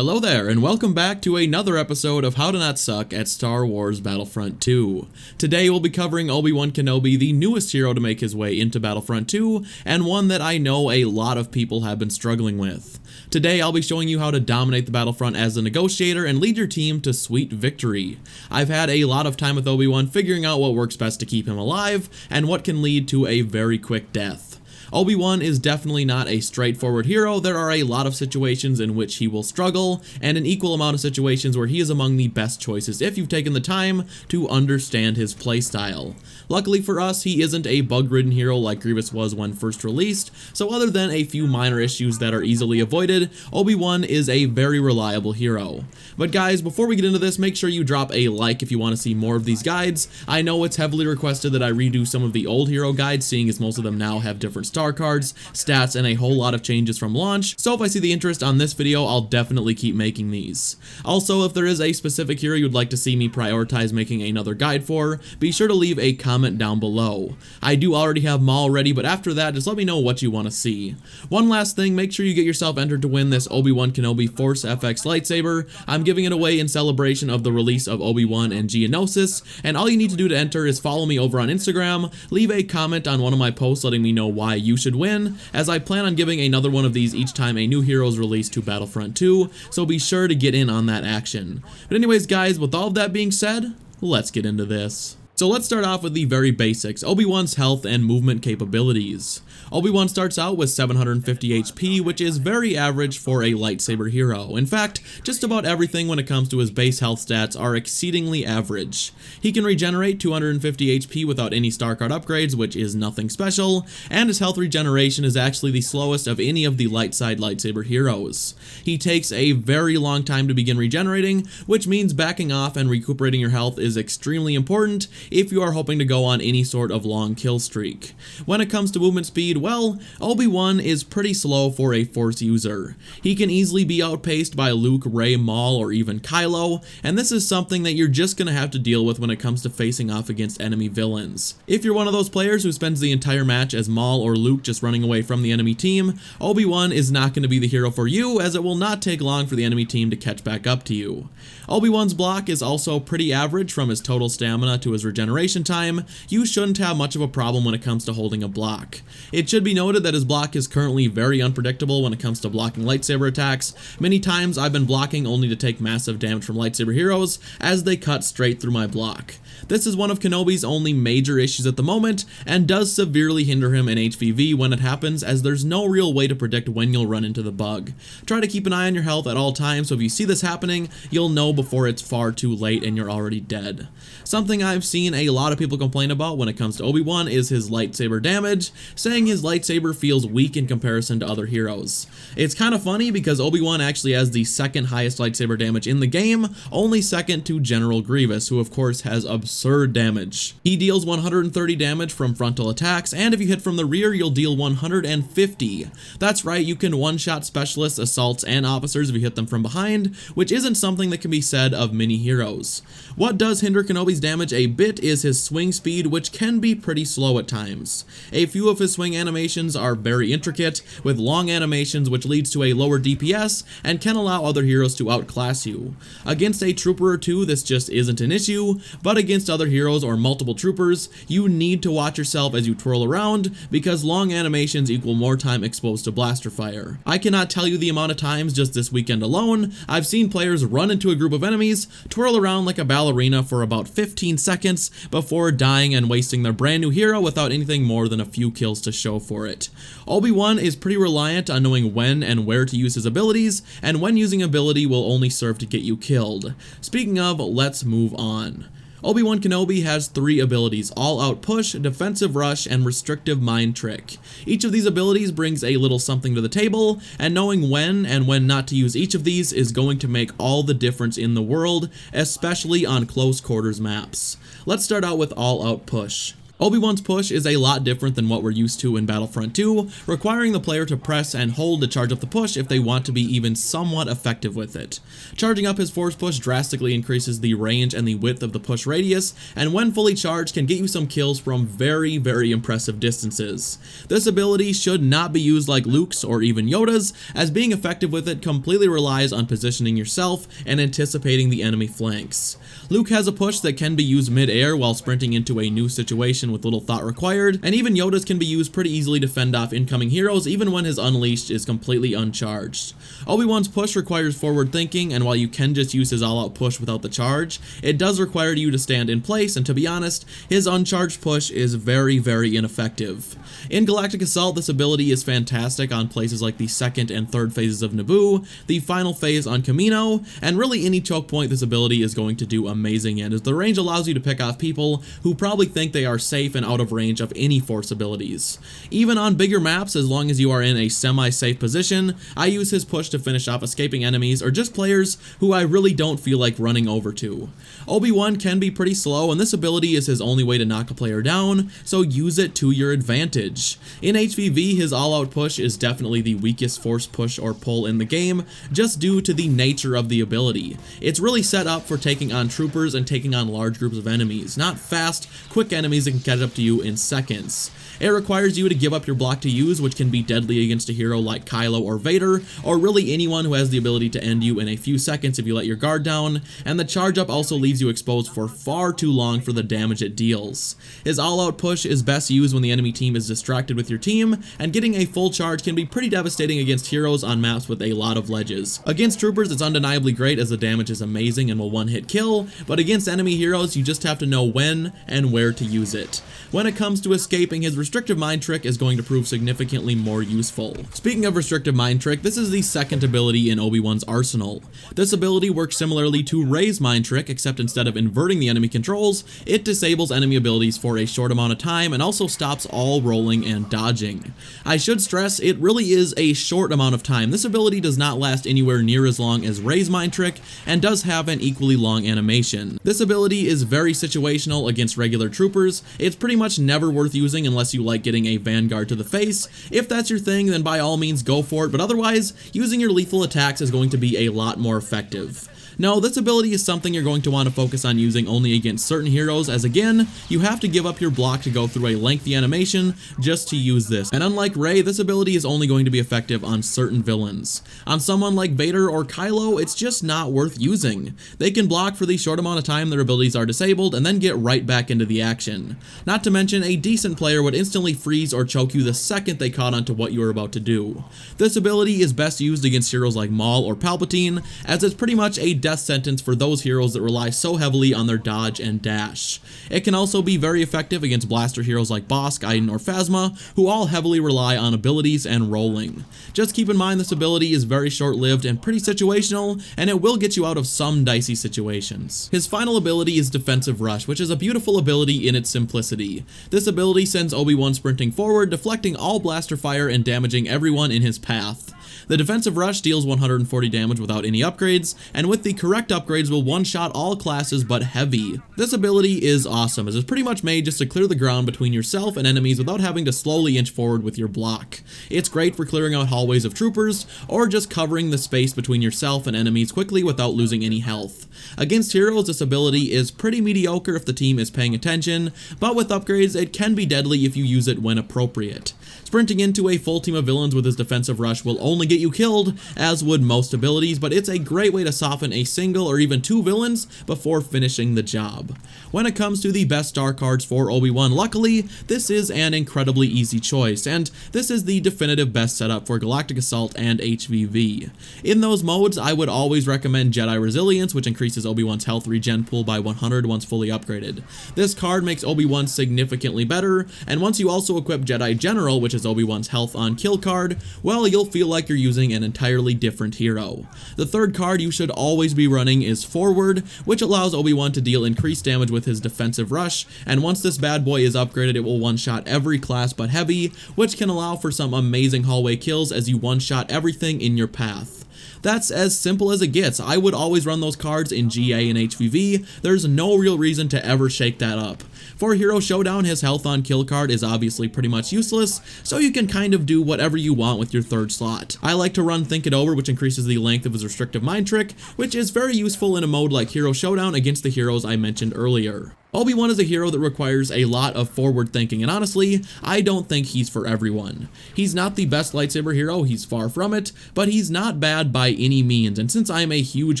Hello there, and welcome back to another episode of How to Not Suck at Star Wars Battlefront II. Today we'll be covering Obi-Wan Kenobi, the newest hero to make his way into Battlefront II, and one that I know a lot of people have been struggling with. Today I'll be showing you how to dominate the battlefront as a negotiator and lead your team to sweet victory. I've had a lot of time with Obi-Wan figuring out what works best to keep him alive, and what can lead to a very quick death. Obi-Wan is definitely not a straightforward hero. There are a lot of situations in which he will struggle, and an equal amount of situations where he is among the best choices if you've taken the time to understand his playstyle. Luckily for us, he isn't a bug-ridden hero like Grievous was when first released, so other than a few minor issues that are easily avoided, Obi-Wan is a very reliable hero. But guys, before we get into this, make sure you drop a like if you want to see more of these guides. I know it's heavily requested that I redo some of the old hero guides, seeing as most of them now have different star cards, stats, and a whole lot of changes from launch, so if I see the interest on this video, I'll definitely keep making these. Also, if there is a specific hero you'd like to see me prioritize making another guide for, be sure to leave a comment down below. I do already have Maul ready, but after that, just let me know what you want to see. One last thing, make sure you get yourself entered to win this Obi-Wan Kenobi Force FX lightsaber. I'm giving it away in celebration of the release of Obi-Wan and Geonosis, and all you need to do to enter is follow me over on Instagram, leave a comment on one of my posts letting me know why you should win, as I plan on giving another one of these each time a new hero is released to Battlefront 2, so be sure to get in on that action. But anyways guys, with all of that being said, let's get into this. So let's start off with the very basics, Obi-Wan's health and movement capabilities. Obi-Wan starts out with 750 HP, which is very average for a lightsaber hero. In fact, just about everything when it comes to his base health stats are exceedingly average. He can regenerate 250 HP without any star card upgrades, which is nothing special, and his health regeneration is actually the slowest of any of the light side lightsaber heroes. He takes a very long time to begin regenerating, which means backing off and recuperating your health is extremely important if you are hoping to go on any sort of long kill streak. When it comes to movement speed, well, Obi-Wan is pretty slow for a Force user. He can easily be outpaced by Luke, Rey, Maul, or even Kylo, and this is something that you're just gonna have to deal with when it comes to facing off against enemy villains. If you're one of those players who spends the entire match as Maul or Luke just running away from the enemy team, Obi-Wan is not gonna be the hero for you, as it will not take long for the enemy team to catch back up to you. Obi-Wan's block is also pretty average from his total stamina to his regeneration time. You shouldn't have much of a problem when it comes to holding a block. It should be noted that his block is currently very unpredictable when it comes to blocking lightsaber attacks. Many times I've been blocking only to take massive damage from lightsaber heroes as they cut straight through my block. This is one of Kenobi's only major issues at the moment, and does severely hinder him in HVV when it happens, as there's no real way to predict when you'll run into the bug. Try to keep an eye on your health at all times, so if you see this happening, you'll know before it's far too late and you're already dead. Something I've seen a lot of people complain about when it comes to Obi-Wan is his lightsaber damage, saying his lightsaber feels weak in comparison to other heroes. It's kind of funny because Obi-Wan actually has the second highest lightsaber damage in the game, only second to General Grievous, who of course has absurd damage. He deals 130 damage from frontal attacks, and if you hit from the rear, you'll deal 150. That's right, you can one-shot specialists, assaults, and officers if you hit them from behind, which isn't something that can be said of many heroes. What does hinder Kenobi's damage a bit is his swing speed, which can be pretty slow at times. A few of his swing animations are very intricate, with long animations which leads to a lower DPS and can allow other heroes to outclass you. Against a trooper or two, this just isn't an issue, but against other heroes or multiple troopers, you need to watch yourself as you twirl around, because long animations equal more time exposed to blaster fire. I cannot tell you the amount of times just this weekend alone I've seen players run into a group of enemies, twirl around like a ballerina for about 15 seconds before dying and wasting their brand new hero without anything more than a few kills to show for it. Obi-Wan is pretty reliant on knowing when and where to use his abilities, and when using ability will only serve to get you killed. Speaking of, let's move on. Obi-Wan Kenobi has 3 abilities: All-Out Push, Defensive Rush, and Restrictive Mind Trick. Each of these abilities brings a little something to the table, and knowing when and when not to use each of these is going to make all the difference in the world, especially on close quarters maps. Let's start out with All-Out Push. Obi-Wan's push is a lot different than what we're used to in Battlefront 2, requiring the player to press and hold to charge up the push if they want to be even somewhat effective with it. Charging up his force push drastically increases the range and the width of the push radius, and when fully charged can get you some kills from very, very impressive distances. This ability should not be used like Luke's or even Yoda's, as being effective with it completely relies on positioning yourself and anticipating the enemy flanks. Luke has a push that can be used mid-air while sprinting into a new situation with little thought required, and even Yoda's can be used pretty easily to fend off incoming heroes even when his Unleashed is completely uncharged. Obi-Wan's push requires forward thinking, and while you can just use his all-out push without the charge, it does require you to stand in place, and to be honest, his uncharged push is very, very ineffective. In Galactic Assault, this ability is fantastic on places like the second and third phases of Naboo, the final phase on Kamino, and really any choke point this ability is going to do amazing in, as the range allows you to pick off people who probably think they are safe and out of range of any force abilities. Even on bigger maps, as long as you are in a semi-safe position, I use his push to finish off escaping enemies or just players who I really don't feel like running over to. Obi-Wan can be pretty slow, and this ability is his only way to knock a player down, so use it to your advantage. In HVV, his all-out push is definitely the weakest force push or pull in the game, just due to the nature of the ability. It's really set up for taking on troopers and taking on large groups of enemies, not fast, quick enemies that can catch up to you in seconds. It requires you to give up your block to use, which can be deadly against a hero like Kylo or Vader, or really anyone who has the ability to end you in a few seconds if you let your guard down, and the charge up also leaves you exposed for far too long for the damage it deals. His all-out push is best used when the enemy team is distracted with your team, and getting a full charge can be pretty devastating against heroes on maps with a lot of ledges. Against troopers, it's undeniably great as the damage is amazing and will one-hit kill, but against enemy heroes, you just have to know when and where to use it. When it comes to escaping, his Restrictive Mind Trick is going to prove significantly more useful. Speaking of Restrictive Mind Trick, this is the second ability in Obi-Wan's arsenal. This ability works similarly to Rey's Mind Trick, except instead of inverting the enemy controls, it disables enemy abilities for a short amount of time and also stops all rolling and dodging. I should stress, it really is a short amount of time. This ability does not last anywhere near as long as Rey's Mind Trick, and does have an equally long animation. This ability is very situational against regular troopers. It's pretty much never worth using unless you like getting a Vanguard to the face. If that's your thing, then by all means go for it, but otherwise, using your lethal attacks is going to be a lot more effective. No, this ability is something you're going to want to focus on using only against certain heroes, as again, you have to give up your block to go through a lengthy animation just to use this. And unlike Rey, this ability is only going to be effective on certain villains. On someone like Vader or Kylo, it's just not worth using. They can block for the short amount of time their abilities are disabled and then get right back into the action. Not to mention, a decent player would instantly freeze or choke you the second they caught on to what you were about to do. This ability is best used against heroes like Maul or Palpatine, as it's pretty much a death sentence for those heroes that rely so heavily on their dodge and dash. It can also be very effective against blaster heroes like Bosk, Iden, or Phasma, who all heavily rely on abilities and rolling. Just keep in mind this ability is very short-lived and pretty situational, and it will get you out of some dicey situations. His final ability is Defensive Rush, which is a beautiful ability in its simplicity. This ability sends Obi-Wan sprinting forward, deflecting all blaster fire and damaging everyone in his path. The Defensive Rush deals 140 damage without any upgrades, and with the correct upgrades will one-shot all classes but heavy. This ability is awesome, as it's pretty much made just to clear the ground between yourself and enemies without having to slowly inch forward with your block. It's great for clearing out hallways of troopers, or just covering the space between yourself and enemies quickly without losing any health. Against heroes, this ability is pretty mediocre if the team is paying attention, but with upgrades, it can be deadly if you use it when appropriate. Sprinting into a full team of villains with his Defensive Rush will only get you killed, as would most abilities, but it's a great way to soften a single or even two villains before finishing the job. When it comes to the best star cards for Obi-Wan, luckily, this is an incredibly easy choice, and this is the definitive best setup for Galactic Assault and HVV. In those modes, I would always recommend Jedi Resilience, which increases Obi-Wan's health regen pool by 100 once fully upgraded. This card makes Obi-Wan significantly better, and once you also equip Jedi General, which is Obi-Wan's health on kill card, well, you'll feel like you're using an entirely different hero. The third card you should always be running is Forward, which allows Obi-Wan to deal increased damage with his Defensive Rush, and once this bad boy is upgraded, it will one-shot every class but Heavy, which can allow for some amazing hallway kills as you one-shot everything in your path. That's as simple as it gets. I would always run those cards in GA and HVV. There's no real reason to ever shake that up. For Hero Showdown, his health on kill card is obviously pretty much useless, so you can kind of do whatever you want with your third slot. I like to run Think It Over, which increases the length of his restrictive mind trick, which is very useful in a mode like Hero Showdown against the heroes I mentioned earlier. Obi-Wan is a hero that requires a lot of forward thinking, and honestly, I don't think he's for everyone. He's not the best lightsaber hero, he's far from it, but he's not bad by any means, and since I'm a huge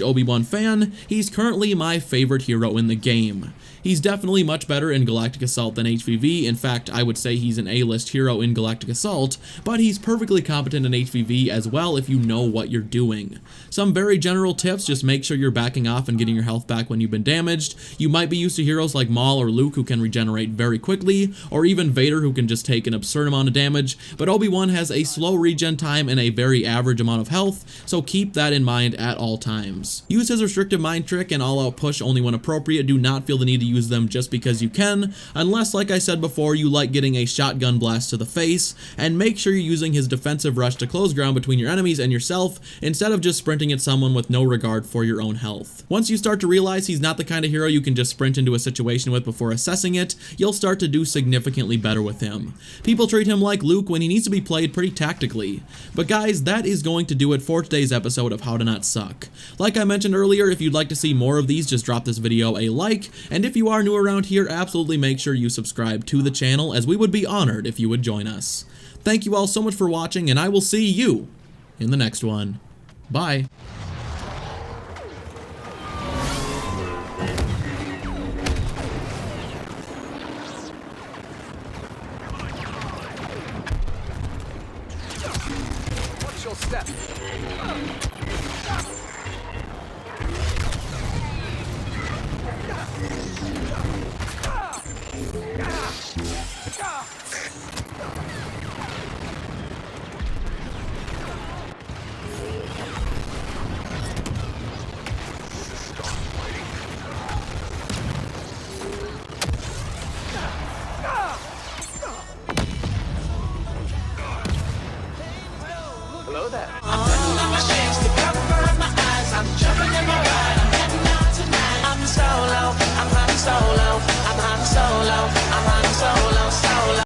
Obi-Wan fan, he's currently my favorite hero in the game. He's definitely much better in Galactic Assault than HVV. In fact, I would say he's an A-list hero in Galactic Assault, but he's perfectly competent in HVV as well if you know what you're doing. Some very general tips: just make sure you're backing off and getting your health back when you've been damaged. You might be used to heroes like Maul or Luke who can regenerate very quickly, or even Vader who can just take an absurd amount of damage, but Obi-Wan has a slow regen time and a very average amount of health, so keep that in mind at all times. Use his restrictive mind trick and all-out push only when appropriate. Do not feel the need to use them just because you can, unless, like I said before, you like getting a shotgun blast to the face, and make sure you're using his defensive rush to close ground between your enemies and yourself, instead of just sprinting at someone with no regard for your own health. Once you start to realize he's not the kind of hero you can just sprint into a situation with before assessing it, you'll start to do significantly better with him. People treat him like Luke when he needs to be played pretty tactically. But guys, that is going to do it for today's episode of How to Not Suck. Like I mentioned earlier, if you'd like to see more of these, just drop this video a like, and if you are new around here, absolutely make sure you subscribe to the channel, as we would be honored if you would join us. Thank you all so much for watching, and I will see you in the next one. Bye. Watch your step. Hello there.